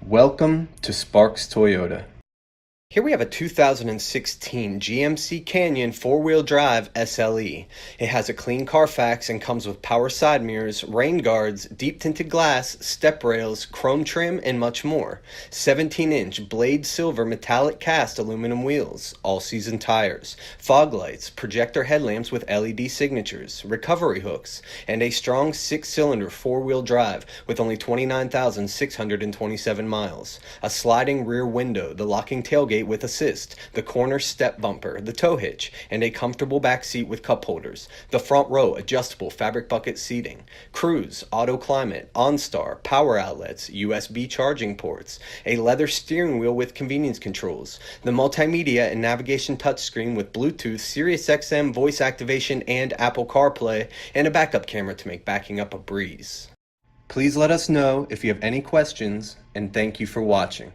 Welcome to Sparks Toyota. Here we have a 2016 GMC Canyon four-wheel drive SLE. It has a clean Carfax and comes with power side mirrors, rain guards, deep tinted glass, step rails, chrome trim, and much more. 17-inch blade silver metallic cast aluminum wheels, all-season tires, fog lights, projector headlamps with LED signatures, recovery hooks, and a strong six-cylinder four-wheel drive with only 29,627 miles. A sliding rear window, the locking tailgate with assist, the corner step bumper, the tow hitch, and a comfortable back seat with cup holders, the front row adjustable fabric bucket seating, cruise, auto climate, OnStar, power outlets, USB charging ports, a leather steering wheel with convenience controls, the multimedia and navigation touchscreen with Bluetooth, SiriusXM voice activation and Apple CarPlay, and a backup camera to make backing up a breeze. Please let us know if you have any questions, and thank you for watching.